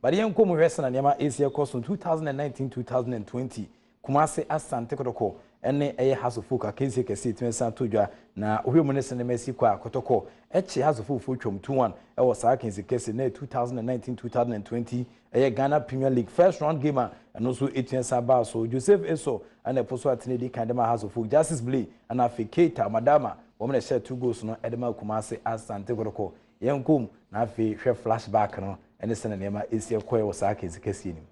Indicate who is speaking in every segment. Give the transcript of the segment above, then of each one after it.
Speaker 1: But the young Komu Western and Yama Asia course from 2019-2020. Kumase Asante Kotoko, and a house of folk, a case you can see to Santuja, now Humanist and Messi Kotoko, Echi has a full from 2-1. I was sacking the case in 2019-2020, a Ghana Premier League first round gamer, and also 18 Sabah, so Joseph Eso, and a Poso Atinidi Kandama House of Folk, Justice Blee, and Afiketa, Madama, woman shared 2 goals no Edema Kumase Asante Kotoko, young Kum, Nafi, flashback, no, and the Senema is your Koya was sacking the case in him.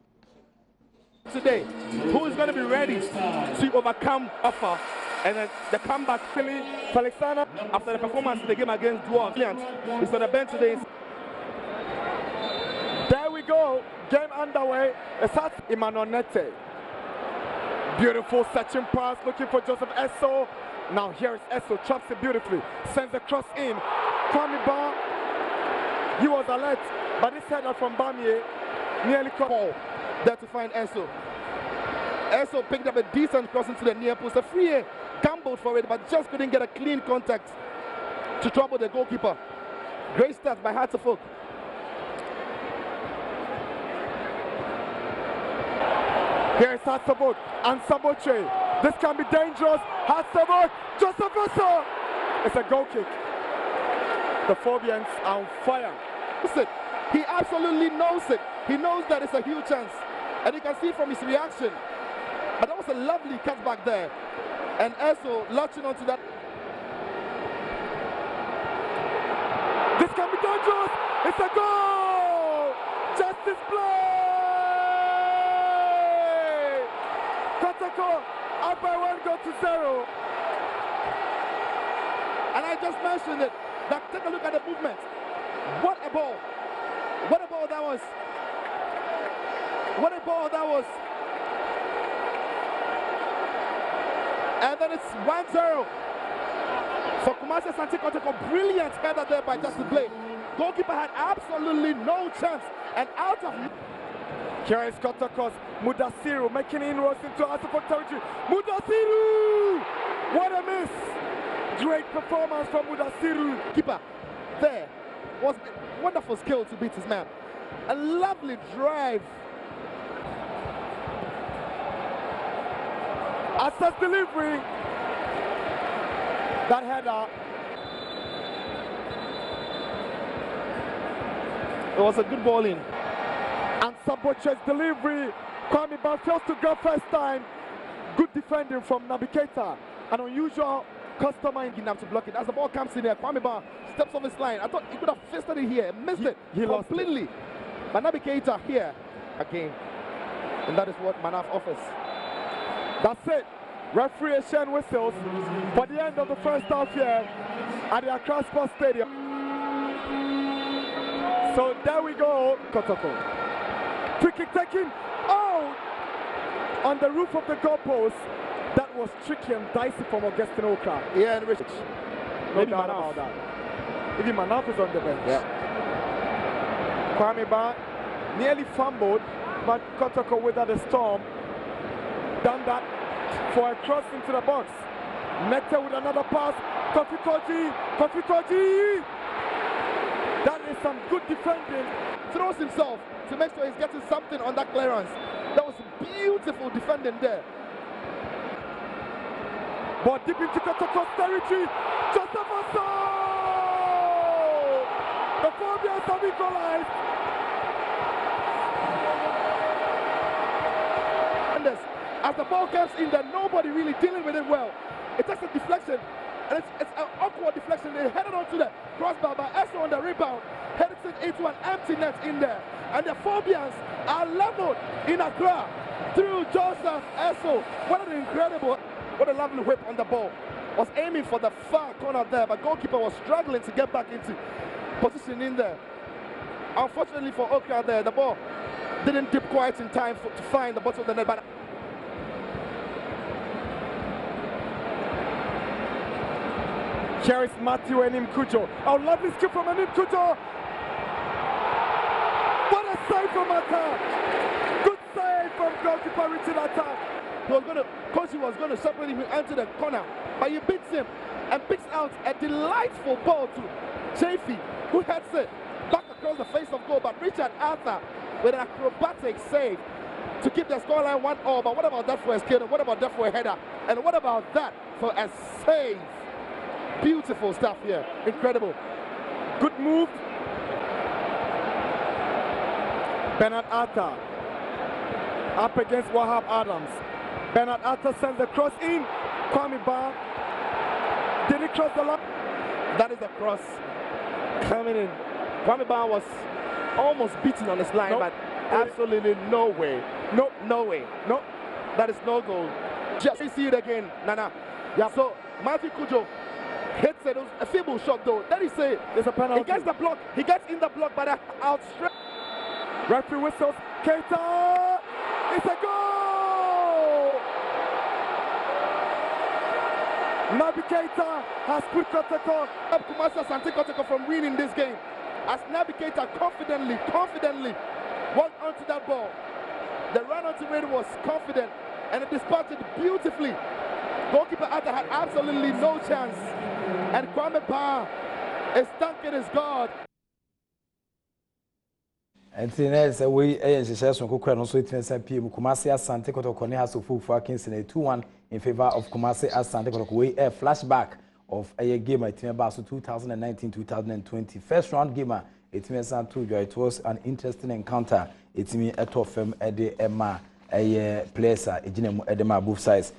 Speaker 2: Today, who is going to be ready to overcome offer and then the comeback feeling for Alexander after the performance in the game against Badwam? He's on the bench today. There we go, game underway. Asante Kotoko. Beautiful searching pass, looking for Joseph Eso. Now here is Eso, chops it beautifully, sends the cross in. Kwame Ba, he was alert, but this header from Bamie nearly caught ball. There to find Eso. Eso picked up a decent cross into the near post. A free gambled for it, but just couldn't get a clean contact to trouble the goalkeeper. Great start by Hatterfolk. Here's Hatterfolk and Saboche. This can be dangerous. Hatterfolk, Joseph Eso. It's a goal kick. The Phobians are on fire. Listen, he absolutely knows it. He knows that it's a huge chance. And you can see from his reaction. But that was a lovely cutback there. And Eso latching onto that. This can be dangerous. It's a goal. Justice play. Kotoko up by 1-0. And I just mentioned it. Now take a look at the movement. What a ball. What a ball that was. What a ball that was. And then it's 1-0. So Asante Kotoko, brilliant header there by Justice Blake. Goalkeeper had absolutely no chance. And out of... Here is Kotoko's Mudasiru making inroads into Asante territory. Mudasiru! What a miss! Great performance from Mudasiru. Keeper there was wonderful skill to beat his man. A lovely drive. Assess delivery. That header. It was a good ball in. And Saboche's delivery. Kwame Ba fails to go first time. Good defending from Navigator. An unusual customer in enough to block it. As the ball comes in here, Kwame Ba steps off his line. I thought he could have fisted it here, missed it completely. But Navigator here again. And that is what Manaf offers. That's it. Referee Shen whistles for the end of the first half here at the Accra Sports Stadium. So there we go. Kotoko. Free kick taken. Oh! On the roof of the goalpost. That was tricky and dicey from Augustine Okra. Yeah, and Rich. No doubt about that. Even Manaf is on the bench. Yeah. Kwame Ba nearly fumbled, but Kotoko weathered the storm. Done that for a cross into the box. Nectar with another pass. Kofi Toji. That is some good defending. Throws himself to make sure he's getting something on that clearance. That was beautiful defending there. But deep into Kotoko's territory. Joseph Eso! The Phobians have equalized. As the ball comes in there, nobody really dealing with it well. It takes a deflection, and it's an awkward deflection. They headed onto the crossbar by Eso on the rebound, headed it into an empty net in there. And the Phobians are leveled in Accra through Joseph Eso. What an incredible, what a lovely whip on the ball. Was aiming for the far corner there, but goalkeeper was struggling to get back into position in there. Unfortunately for Okra there, the ball didn't dip quite in time to find the bottom of the net. But here is Matthew Enim Kujo. Oh, lovely skill from Enim Kujo. What a save from attack. Good save from goalkeeper Richard Attack. Koshi was going to separate him into the corner, but he beats him and picks out a delightful ball to Chafee, who heads it back across the face of goal. But Richard Arthur with an acrobatic save to keep the scoreline 1-0. But what about that for a skill? What about that for a header? And what about that for a save? Beautiful stuff here. Incredible. Good move. Bernard Atta up against Wahab Adams. Bernard Atta sends the cross in. Kwame Ba. Did he cross the line? That is a cross coming in. Kwame Ba was almost beaten on his line, nope. But absolutely no way. No, no way. No, that is no goal. Just see it again, Nana. Yeah. So Matthew Kujo hits it. It was a feeble shot though. Then he say there's a penalty. He gets the block. He gets in the block, but outstretched. Referee whistles. Keita. It's a goal. Naby Keita has put Kotoko up Kumasi Asante Kotoko from winning this game. As Naby Keita confidently walked onto that ball. The run onto it was confident and it dispatched it beautifully. Goalkeeper Atta had absolutely no chance. And Kwame Ba is thanking his God.
Speaker 1: And then we shares from Kukran so it means PM Kumasi Asante Kotoko has to full for Kings in a 2-1 in favor of Kumasi Asante Kotoko. We a flashback of a game at Basu 2019-2020 first round game. It means it was an interesting encounter. It means a top firm at the Emma a place at Edema both sides.